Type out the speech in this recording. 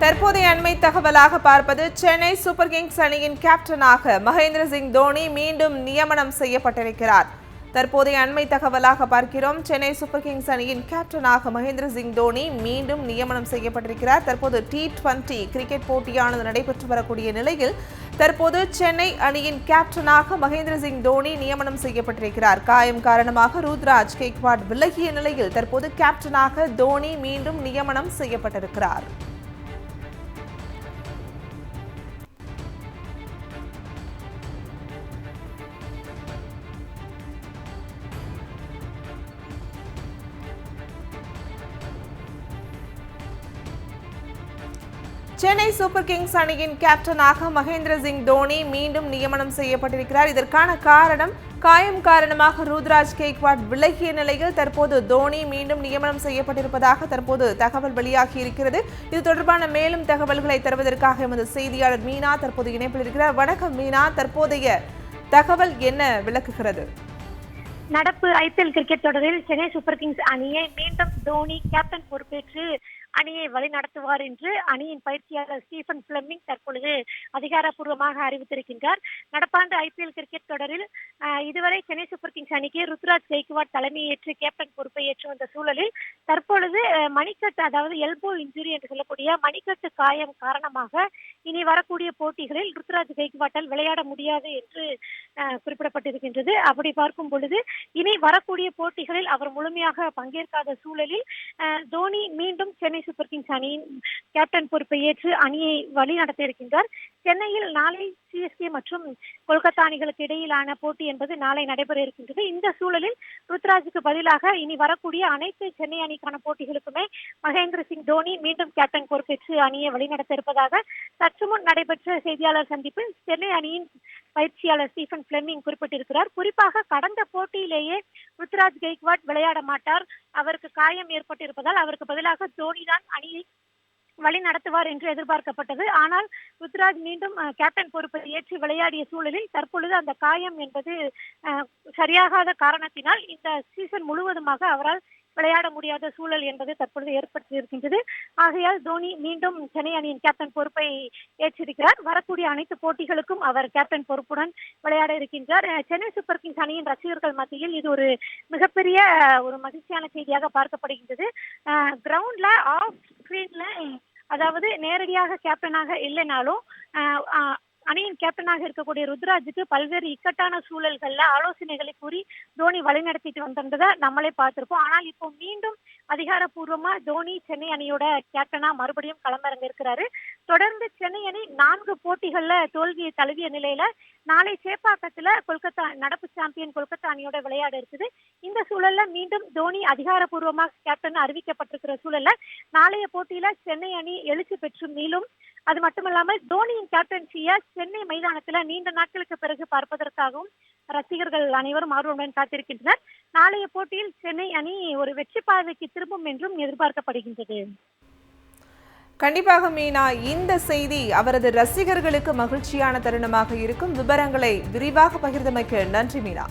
தற்போதைய அண்மை தகவலாக பார்ப்பது சென்னை சூப்பர் கிங்ஸ் அணியின் கேப்டனாக மகேந்திர சிங் தோனி மீண்டும் நியமனம் செய்யப்பட்டிருக்கிறார். தற்போதைய அண்மை தகவலாக பார்க்கிறோம். சென்னை சூப்பர் கிங்ஸ் அணியின் கேப்டனாக மகேந்திர சிங் தோனி மீண்டும் நியமனம் செய்யப்பட்டிருக்கிறார். தற்போது T20 கிரிக்கெட் போட்டியானது நடைபெற்று வரக்கூடிய நிலையில் தற்போது சென்னை அணியின் கேப்டனாக மகேந்திர சிங் தோனி நியமனம் செய்யப்பட்டிருக்கிறார். காயம் காரணமாக ருத்ராஜ் கெய்க்வாட் விலகிய நிலையில் தற்போது கேப்டனாக தோனி மீண்டும் நியமனம் செய்யப்பட்டிருக்கிறார். சென்னை சூப்பர் கிங்ஸ் அணியின் கேப்டனாக மகேந்திர சிங் தோனி மீண்டும் நியமனம் செய்யப்பட்டிருக்கிறார். இதற்கான காரணம் காயம் காரணமாக ருத்ராஜ் கெய்க்வாட் விலகிய நிலையில் தற்போது தோனி மீண்டும் நியமனம் செய்யப்பட்டிருப்பதாக தற்போது தகவல் வெளியாகி இருக்கிறது. இது தொடர்பான மேலும் தகவல்களை தருவதற்காக எமது செய்தியாளர் மீனா தற்போது இணைப்பில் இருக்கிறார். வணக்கம் மீனா, தற்போதைய தகவல் என்ன விளக்குகிறது? நடப்பு IPL கிரிக்கெட் தொடரில் சென்னை சூப்பர் கிங்ஸ் அணியை மீண்டும் தோனி கேப்டன் பொறுப்பேற்று அணியை வழிநடத்துவார் என்று அணியின் பயிற்சியாளர் ஸ்டீஃபன் பிளெமிங் தற்பொழுது அதிகாரப்பூர்வமாக அறிவித்திருக்கின்றார். நடப்பாண்டு IPL கிரிக்கெட் தொடரில் இதுவரை சென்னை சூப்பர் கிங்ஸ் அணிக்கு ருத்ராஜ் கெய்க்வாட் தலைமையேற்று கேப்டன் பொறுப்பை ஏற்று வந்த சூழலில் தற்பொழுது மணிக்கட்டு, அதாவது எல்போ இன்ஜுரி என்று சொல்லக்கூடிய மணிக்கட்டு காயம் காரணமாக இனி வரக்கூடிய போட்டிகளில் ருத்ராஜ் கெய்க்வாட்டால் விளையாட முடியாது என்று குறிப்பிடப்பட்டிருக்கின்றது. அப்படி பார்க்கும் பொழுது இனி வரக்கூடிய போட்டிகளில் அவர் முழுமையாக பங்கேற்காத சூழலில் தோனி மீண்டும் சென்னை சூப்பர் கிங்ஸ் அணியின் கேப்டன் பொறுப்பை ஏற்று அணியை வழி நடத்த இருக்கின்றார். சென்னையில் நாளை CSK மற்றும் கொல்கத்தா அணிகளுக்கு இடையிலான போட்டி என்பது நாளை நடைபெற இருக்கின்றது. இந்த சூழலில் ருத்ராஜுக்கு பதிலாக இனி வரக்கூடிய அனைத்து சென்னை அணிக்கான போட்டிகளுக்குமே மகேந்திர சிங் தோனி மீண்டும் கேப்டன் பொறுப்பேற்று அணியை வழிநடத்த இருப்பதாக சற்று முன் நடைபெற்ற செய்தியாளர் சந்திப்பில் சென்னை அணியின் பயிற்சியாளர் ஸ்டீஃபன் பிளெமிங் குறிப்பிட்டிருக்கிறார். குறிப்பாக கடந்த போட்டியிலேயே ருத்ராஜ் கெய்க்வாட் விளையாட மாட்டார், அவருக்கு காயம் ஏற்பட்டிருப்பதால் அவருக்கு பதிலாக தோனி தான் அணியை வழி நடத்துவார் என்று எதிர்பார்க்கப்பட்டது. ஆனால் ருத்ராஜ் மீண்டும் கேப்டன் பொறுப்பை ஏற்று விளையாடிய சூழலில் தற்பொழுது அந்த காயம் என்பது சரியாகாத காரணத்தினால் இந்த சீசன் முழுவதுமாக அவரால் விளையாட முடியாத சூழல் என்பது தற்பொழுது ஏற்பட்டிருக்கின்றது. ஆகையால் தோனி மீண்டும் சென்னை அணியின் கேப்டன் பொறுப்பை ஏற்றிருக்கிறார். வரக்கூடிய அனைத்து போட்டிகளுக்கும் அவர் கேப்டன் பொறுப்புடன் விளையாட இருக்கின்றார். சென்னை சூப்பர் கிங்ஸ் அணியின் ரசிகர்கள் மத்தியில் இது ஒரு மிகப்பெரிய ஒரு மகிழ்ச்சியான செய்தியாக பார்க்கப்படுகின்றது. கிரவுண்ட்ல ஆஃப் ஸ்கிரீன்ல, அதாவது நேரடியாக கேப்டனாக இல்லைனாலும் அணியின் கேப்டனாக இருக்கக்கூடிய ருத்ராஜுக்கு பல்வேறு இக்கட்டான சூழல்கள்ல ஆலோசனைகளை கூறி தோனி வழிநடத்திட்டு வந்திருந்ததை நம்மளே பார்த்திருப்போம். ஆனால் இப்போ மீண்டும் அதிகாரப்பூர்வமா தோனி சென்னை அணியோட கேப்டனா மறுபடியும் களமிறங்க இருக்கிறாரு. தொடர்ந்து சென்னை அணி 4 போட்டிகள்ல தோல்வியை தழுவிய நிலையில நாளை சேப்பாக்கத்துல கொல்கத்தா, நடப்பு சாம்பியன் கொல்கத்தா அணியோட விளையாட இருக்குது. இந்த சூழல்ல மீண்டும் தோனி அதிகாரப்பூர்வமாக கேப்டன் அறிவிக்கப்பட்டிருக்கிற சூழல்ல நாளைய போட்டியில சென்னை அணி எழுச்சி பெற்று மீளும். அது மட்டுமல்லாமல் தோனியின் கேப்டன்சியை சென்னை மைதானத்துல நீண்ட நாட்களுக்கு பிறகு பார்ப்பதற்காகவும் ரசிகர்கள் அனைவரும் ஆர்வமுடன் காத்திருக்கின்றனர். நாளைய போட்டியில் சென்னை அணி ஒரு வெற்றி பார்வைக்கு திரும்பும் என்றும் எதிர்பார்க்கப்படுகின்றது. கண்டிப்பாக மீனா, இந்த செய்தி அவரது ரசிகர்களுக்கு மகிழ்ச்சியான தருணமாக இருக்கும். விவரங்களை விரிவாக பகிர்ந்தமைக்கு நன்றி மீனா.